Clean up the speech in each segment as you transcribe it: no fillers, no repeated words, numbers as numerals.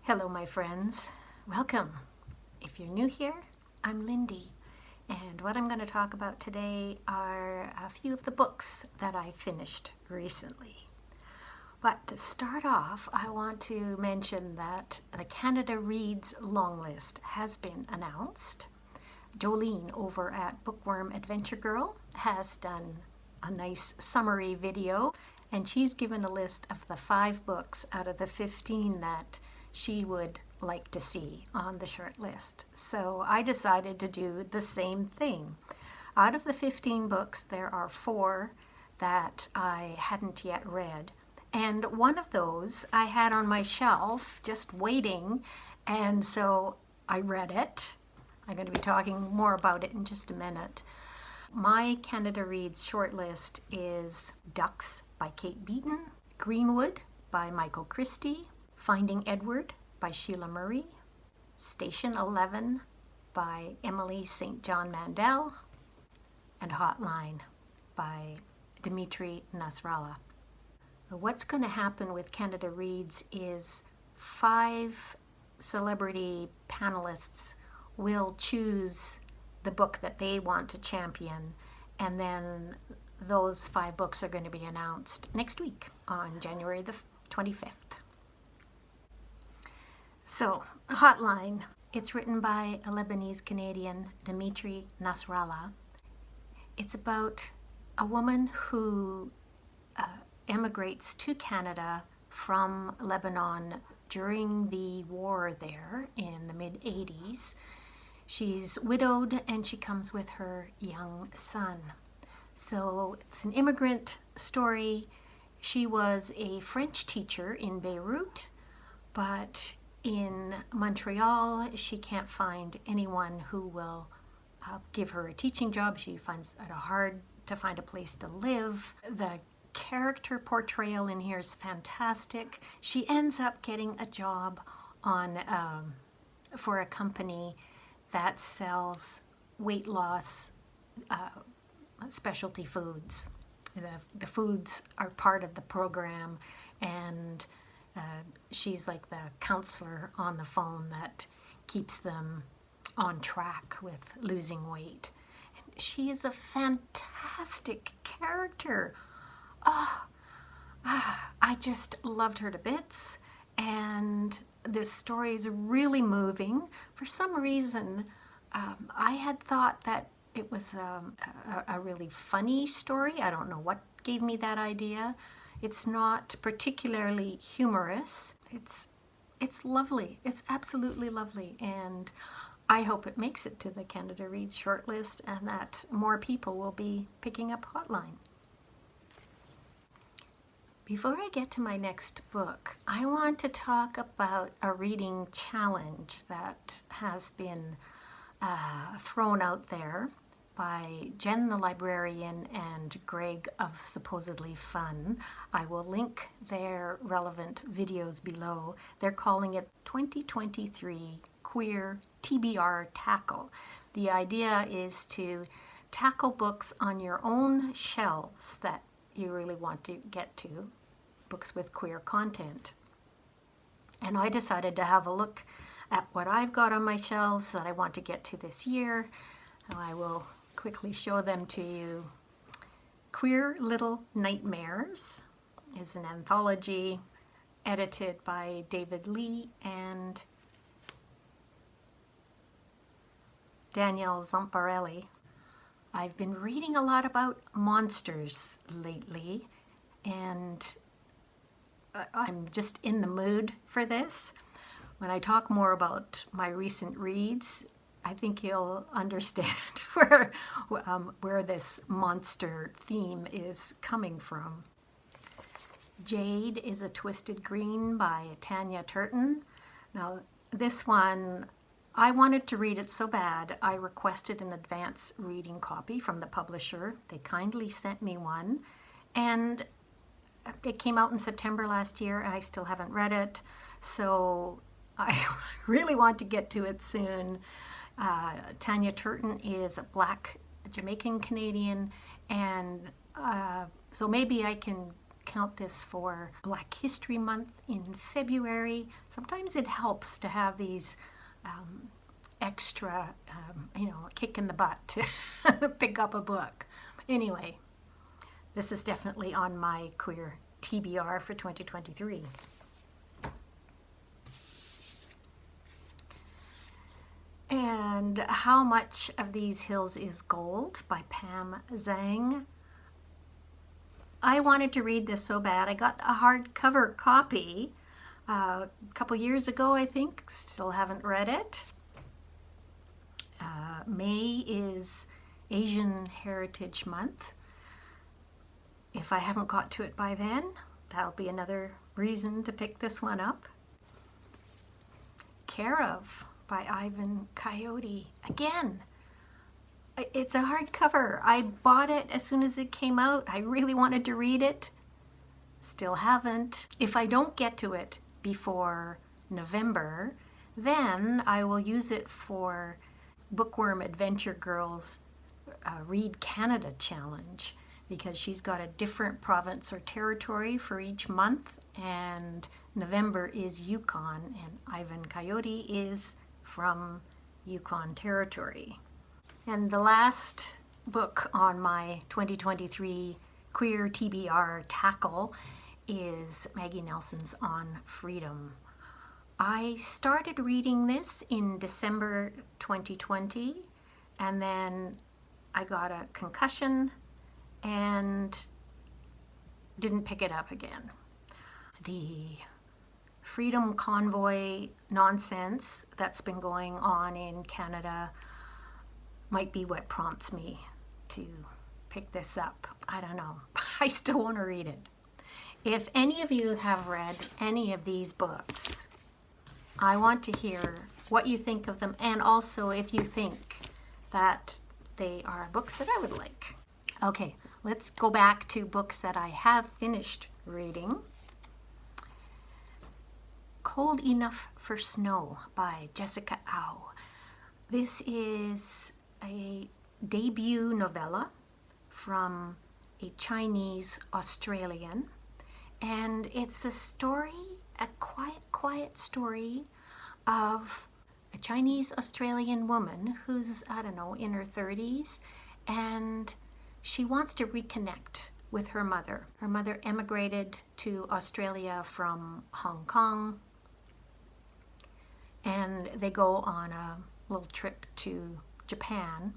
Hello, my friends. Welcome. If you're new here, I'm Lindy, and what I'm going to talk about today are a few of the books that I finished recently. But to start off, I want to mention that the Canada Reads longlist has been announced. Jolene over at Bookworm Adventure Girl has done a nice summary video, and she's given a list of the 5 books out of the 15 that she would like to see on the short list. So I decided to do the same thing. Out of the 15 books, there are 4 that I hadn't yet read. And one of those I had on my shelf just waiting, and so I read it. I'm going to be talking more about it in just a minute. My Canada Reads shortlist is Ducks by Kate Beaton, Greenwood by Michael Christie, Finding Edward by Sheila Murray, Station 11 by Emily St. John Mandel, and Hotline by Dimitri Nasrallah. What's going to happen with Canada Reads is 5 celebrity panelists will choose the book that they want to champion, and then those 5 books are going to be announced next week on January the 25th. So, Hotline, it's written by a Lebanese-Canadian, Dimitri Nasrallah. It's about a woman who emigrates to Canada from Lebanon during the war there in the mid-80s. She's widowed and she comes with her young son. So it's an immigrant story. She was a French teacher in Beirut, but in Montreal she can't find anyone who will give her a teaching job. She finds it hard to find a place to live. The character portrayal in here is fantastic. She ends up getting a job on for a company that sells weight loss specialty foods. The foods are part of the program, and she's like the counselor on the phone that keeps them on track with losing weight. And she is a fantastic character. I just loved her to bits, and this story is really moving. For some reason, I had thought that it was a really funny story. I don't know what gave me that idea. It's not particularly humorous. It's lovely. It's absolutely lovely, and I hope it makes it to the Canada Reads shortlist and that more people will be picking up Hotline. Before I get to my next book, I want to talk about a reading challenge that has been thrown out there by Jen the Librarian and Greg of Supposedly Fun. I will link their relevant videos below. They're calling it 2023 Queer TBR Tackle. The idea is to tackle books on your own shelves that you really want to get to, books with queer content. And I decided to have a look at what I've got on my shelves that I want to get to this year. And I will quickly show them to you. Queer Little Nightmares is an anthology edited by David Lee and Danielle Zomparelli. I've been reading a lot about monsters lately, and I'm just in the mood for this. When I talk more about my recent reads, I think you'll understand where this monster theme is coming from. Jade is a Twisted Green by Tanya Turton. Now, this one, I wanted to read it so bad, I requested an advance reading copy from the publisher. They kindly sent me one, and it came out in September last year, and I still haven't read it, so I really want to get to it soon. Tanya Turton is a Black Jamaican Canadian, and so maybe I can count this for Black History Month in February. Sometimes it helps to have these extra, kick in the butt to pick up a book. Anyway, this is definitely on my Queer TBR for 2023. And How Much of These Hills is Gold by Pam Zhang. I wanted to read this so bad. I got a hardcover copy a couple years ago, I think. Still haven't read it. May is Asian Heritage Month. If I haven't got to it by then, that'll be another reason to pick this one up. Care of by Ivan Coyote. Again, it's a hardcover. I bought it as soon as it came out. I really wanted to read it. Still haven't. If I don't get to it before November, then I will use it for Bookworm Adventure Girls Read Canada Challenge, because she's got a different province or territory for each month, and November is Yukon, and Ivan Coyote is from Yukon Territory. And the last book on my 2023 Queer TBR Tackle is Maggie Nelson's On Freedom. I started reading this in December 2020, and then I got a concussion and didn't pick it up again. The Freedom Convoy nonsense that's been going on in Canada might be what prompts me to pick this up. I don't know, but I still want to read it. If any of you have read any of these books, I want to hear what you think of them, and also if you think that they are books that I would like. Okay, let's go back to books that I have finished reading. Cold Enough for Snow by Jessica Au. This is a debut novella from a Chinese Australian, and it's a story, a quiet story of a Chinese Australian woman who's, in her 30s, and she wants to reconnect with her mother. Her mother emigrated to Australia from Hong Kong, and they go on a little trip to Japan.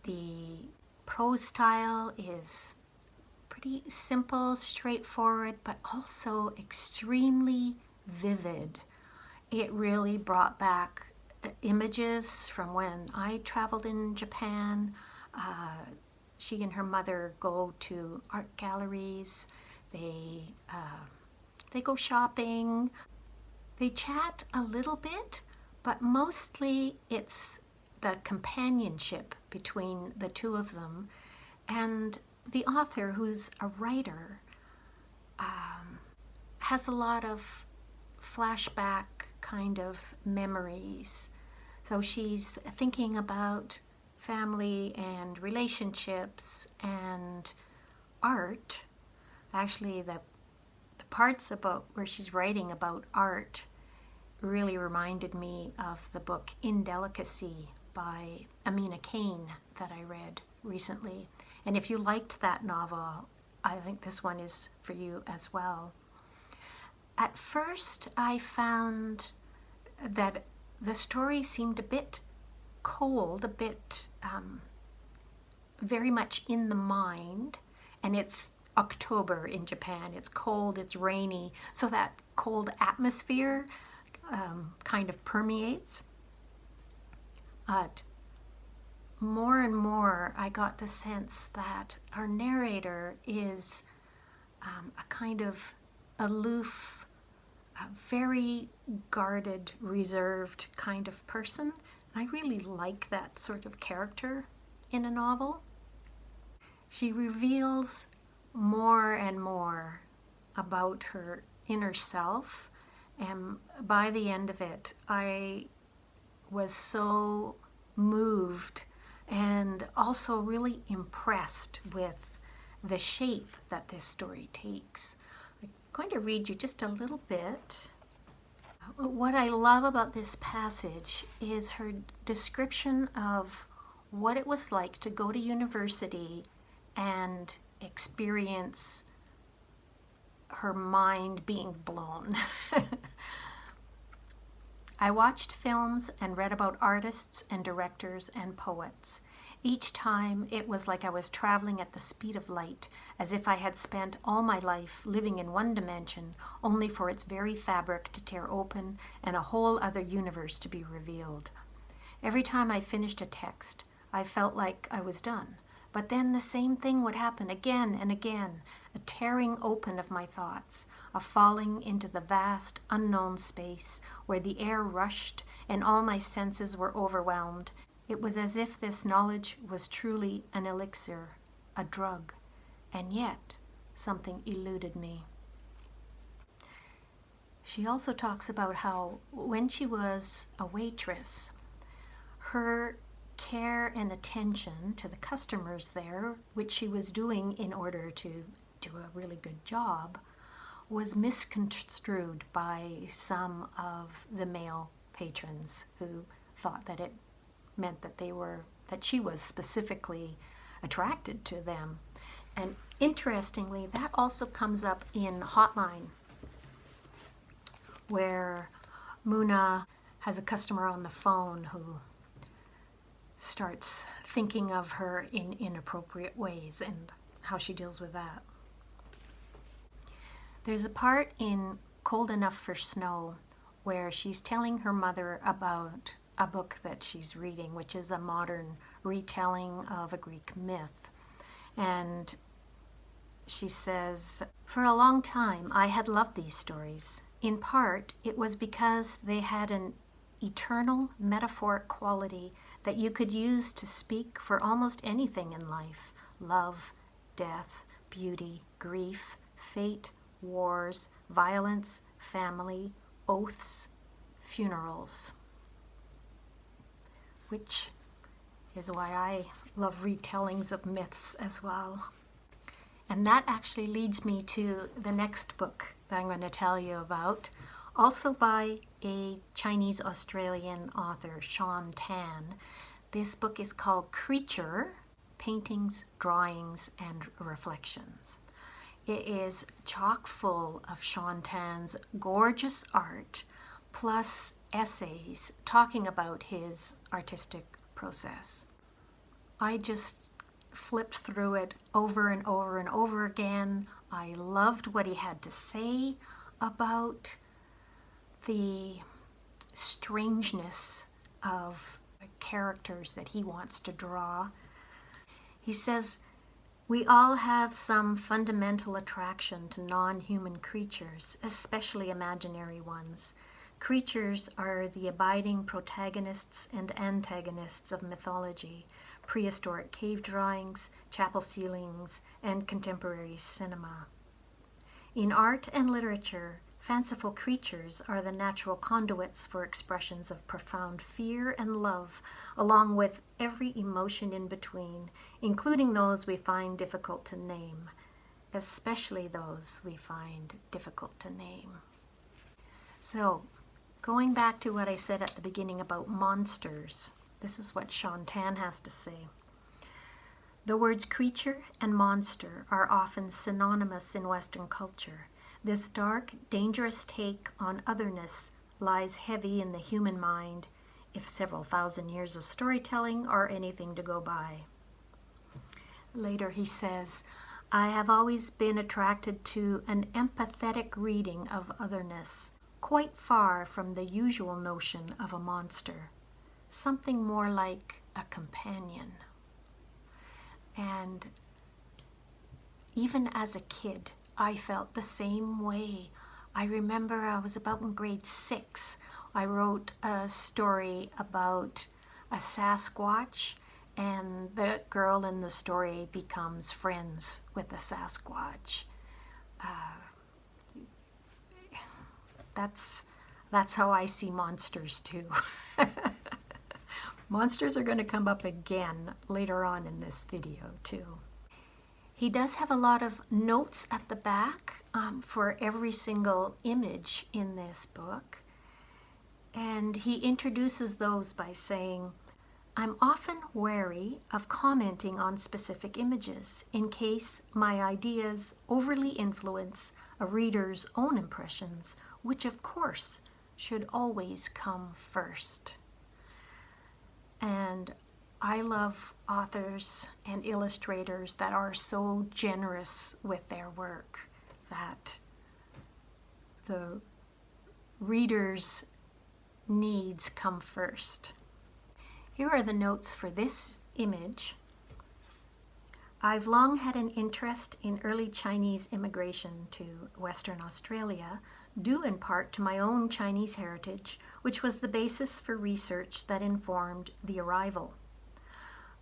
The prose style is pretty simple, straightforward, but also extremely vivid. It really brought back images from when I traveled in Japan. She and her mother go to art galleries. They go shopping. They chat a little bit, but mostly it's the companionship between the two of them. And the author, who's a writer, has a lot of flashback kind of memories. So she's thinking about family and relationships and art. Actually, the parts about where she's writing about art really reminded me of the book Indelicacy by Amina Kane that I read recently. And if you liked that novel, I think this one is for you as well. At first, I found that the story seemed a bit cold, a bit very much in the mind, and it's October in Japan. It's cold, it's rainy, so that cold atmosphere kind of permeates. But more and more, I got the sense that our narrator is a kind of aloof, very guarded, reserved kind of person. I really like that sort of character in a novel. She reveals more and more about her inner self, and by the end of it, I was so moved and also really impressed with the shape that this story takes. I'm going to read you just a little bit. What I love about this passage is her description of what it was like to go to university and experience her mind being blown. I watched films and read about artists and directors and poets. Each time it was like I was traveling at the speed of light, as if I had spent all my life living in one dimension, only for its very fabric to tear open and a whole other universe to be revealed. Every time I finished a text, I felt like I was done. But then the same thing would happen again and again, a tearing open of my thoughts, a falling into the vast, unknown space where the air rushed and all my senses were overwhelmed. It was as if this knowledge was truly an elixir, a drug, and yet something eluded me. She also talks about how when she was a waitress, her care and attention to the customers there, which she was doing in order to do a really good job, was misconstrued by some of the male patrons who thought that it meant that she was specifically attracted to them. And interestingly, that also comes up in Hotline, where Muna has a customer on the phone who starts thinking of her in inappropriate ways and how she deals with that. There's a part in Cold Enough for Snow where she's telling her mother about a book that she's reading, which is a modern retelling of a Greek myth. And she says, "For a long time I had loved these stories. In part, it was because they had an eternal metaphoric quality that you could use to speak for almost anything in life: love, death, beauty, grief, fate, wars, violence, family, oaths, funerals." Which is why I love retellings of myths as well. And that actually leads me to the next book that I'm going to tell you about, also by a Chinese-Australian author, Shaun. This book is called Creature, Paintings, Drawings, and Reflections. It is chock full of Shaun's gorgeous art, plus essays talking about his artistic process. I just flipped through it over and over and over again. I loved what he had to say about the strangeness of the characters that he wants to draw. He says, "We all have some fundamental attraction to non-human creatures, especially imaginary ones. Creatures are the abiding protagonists and antagonists of mythology, prehistoric cave drawings, chapel ceilings, and contemporary cinema. In art and literature, fanciful creatures are the natural conduits for expressions of profound fear and love, along with every emotion in between, including those we find difficult to name, especially those we find difficult to name." So, going back to what I said at the beginning about monsters, this is what Shaun has to say. "The words creature and monster are often synonymous in Western culture. This dark, dangerous take on otherness lies heavy in the human mind, if several thousand years of storytelling are anything to go by." Later he says, "I have always been attracted to an empathetic reading of otherness, quite far from the usual notion of a monster, something more like a companion." And even as a kid, I felt the same way. I remember I was about in grade 6. I wrote a story about a Sasquatch, and the girl in the story becomes friends with the Sasquatch. That's how I see monsters too. Monsters are going to come up again later on in this video too. He does have a lot of notes at the back for every single image in this book. And he introduces those by saying, I'm often wary of commenting on specific images in case my ideas overly influence a reader's own impressions, which of course should always come first. And I love authors and illustrators that are so generous with their work that the reader's needs come first. Here are the notes for this image. I've long had an interest in early Chinese immigration to Western Australia, due in part to my own Chinese heritage, which was the basis for research that informed the arrival.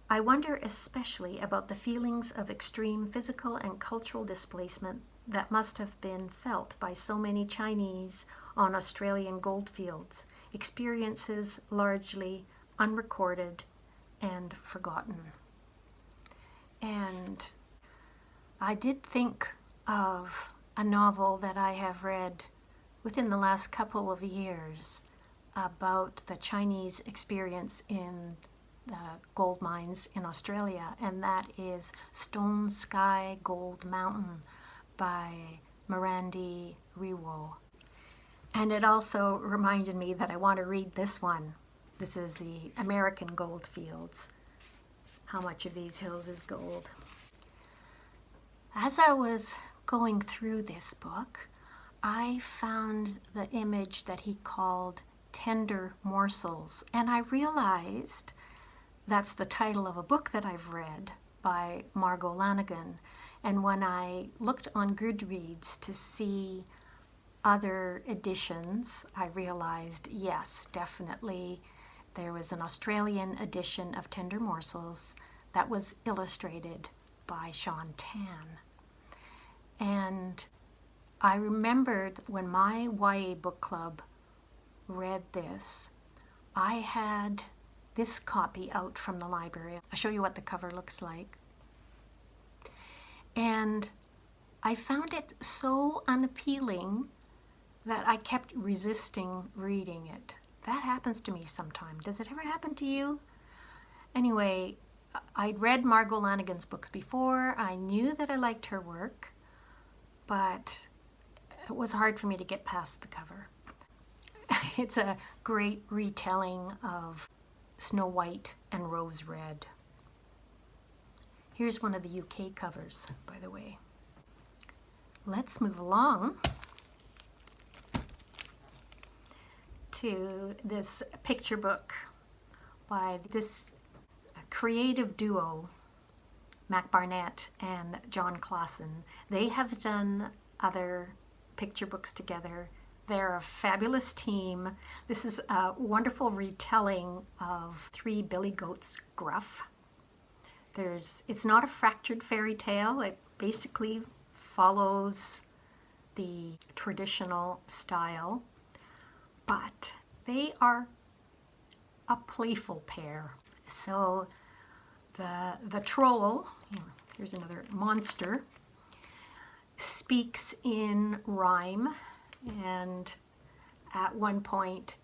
I wonder especially about the feelings of extreme physical and cultural displacement that must have been felt by so many Chinese on Australian goldfields, experiences largely unrecorded and forgotten. And I did think of a novel that I have read within the last couple of years about the Chinese experience in the gold mines in Australia, and that is Stone Sky Gold Mountain by Mirandi Riwo. And it also reminded me that I want to read this one. This is the American Gold Fields. How much of these hills is gold? As I was going through this book, I found the image that he called Tender Morsels, and I realized that's the title of a book that I've read by Margot Lanigan. And when I looked on Goodreads to see other editions, I realized, yes, definitely, there was an Australian edition of Tender Morsels that was illustrated by Shaun. And I remembered when my YA book club read this, I had this copy out from the library. I'll show you what the cover looks like. And I found it so unappealing that I kept resisting reading it. That happens to me sometimes. Does it ever happen to you? Anyway, I'd read Margot Lanigan's books before. I knew that I liked her work, but it was hard for me to get past the cover. It's a great retelling of Snow White and Rose Red. Here's one of the UK covers, by the way. Let's move along to this picture book by this creative duo, Mac Barnett and John Klassen. They have done other picture books together. They're a fabulous team. This is a wonderful retelling of Three Billy Goats Gruff. It's not a fractured fairy tale. It basically follows the traditional style, but they are a playful pair. So the troll, here's another monster, speaks in rhyme, and at one point,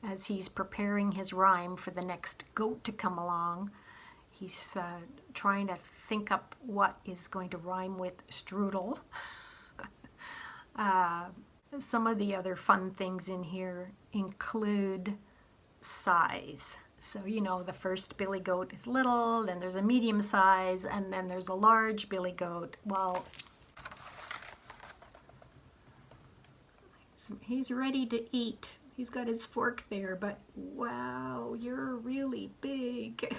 as he's preparing his rhyme for the next goat to come along, he's trying to think up what is going to rhyme with strudel. Some of the other fun things in here include size. So, the first billy goat is little, then there's a medium size, and then there's a large billy goat. Well, he's ready to eat. He's got his fork there, but wow, you're really big.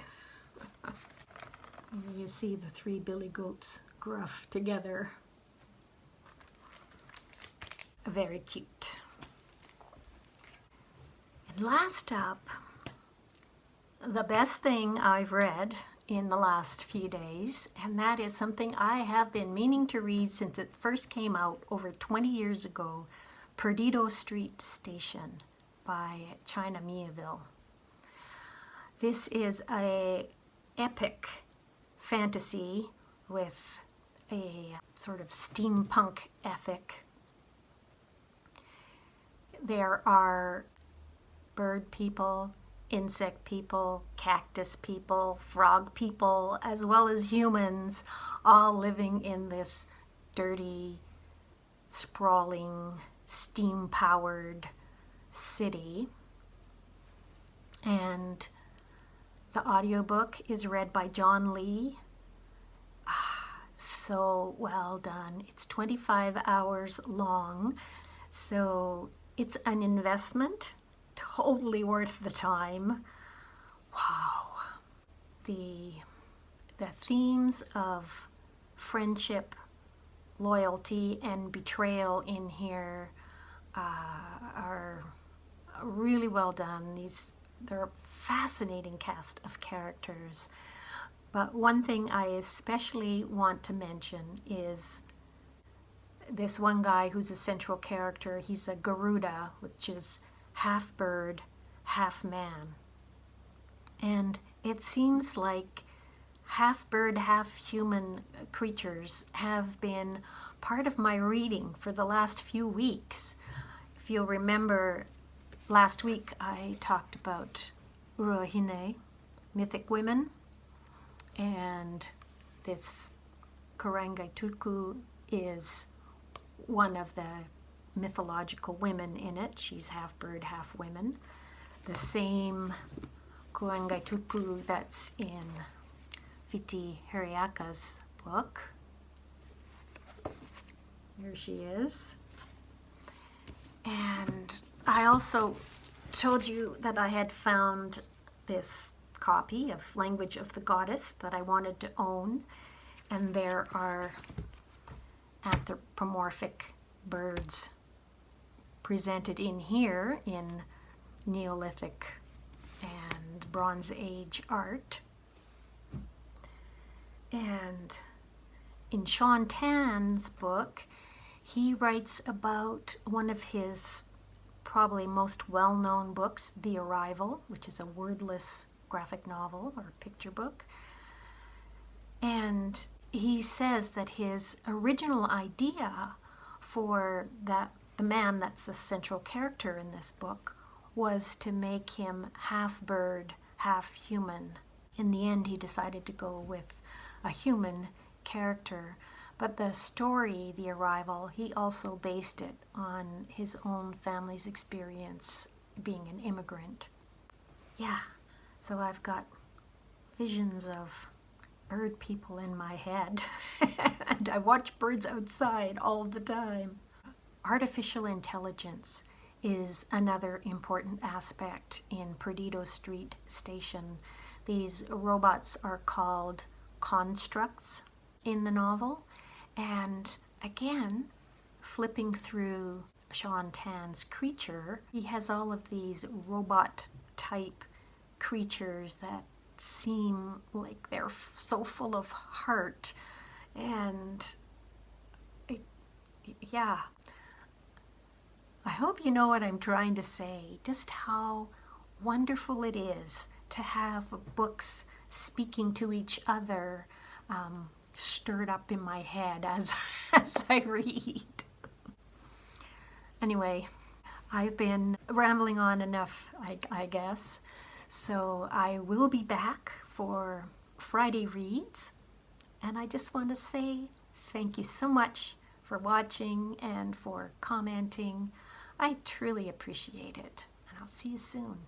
You see the three billy goats Gruff together. Very cute. And last up, the best thing I've read in the last few days, and that is something I have been meaning to read since it first came out over 20 years ago, Perdido Street Station by China Miéville. This is an epic fantasy with a sort of steampunk ethic. There are bird people, insect people, cactus people, frog people, as well as humans, all living in this dirty, sprawling, steam-powered city. And the audiobook is read by John Lee. So well done. It's 25 hours long, so it's an investment, totally worth the time. Wow. The themes of friendship, loyalty, and betrayal in here are really well done. They're a fascinating cast of characters. But one thing I especially want to mention is this one guy who's a central character. He's a Garuda, which is half bird, half man. And it seems like half bird, half human creatures have been part of my reading for the last few weeks. If you'll remember, last week I talked about Urohine, mythic women, and this Kurangaituku is one of the mythological women in it. She's half bird, half women. The same Kurangaituku that's in Viti Hiriaka's book. Here she is. And I also told you that I had found this copy of Language of the Goddess that I wanted to own, and there are anthropomorphic birds presented in here in Neolithic and Bronze Age art. And in Shaun Tan's book, he writes about one of his probably most well-known books, The Arrival, which is a wordless graphic novel or picture book. And he says that his original idea for the man that's the central character in this book was to make him half bird, half human. In the end, he decided to go with a human character. But the story, The Arrival, he also based it on his own family's experience being an immigrant. Yeah, so I've got visions of bird people in my head, and I watch birds outside all the time. Artificial intelligence is another important aspect in Perdido Street Station. These robots are called constructs in the novel, and again, flipping through Shaun Tan's creature, he has all of these robot type creatures that seem like they're so full of heart, and yeah, I hope you know what I'm trying to say, just how wonderful it is to have books speaking to each other stirred up in my head as I read. Anyway, I've been rambling on enough, I guess. So I will be back for Friday Reads. And I just want to say thank you so much for watching and for commenting. I truly appreciate it. And I'll see you soon.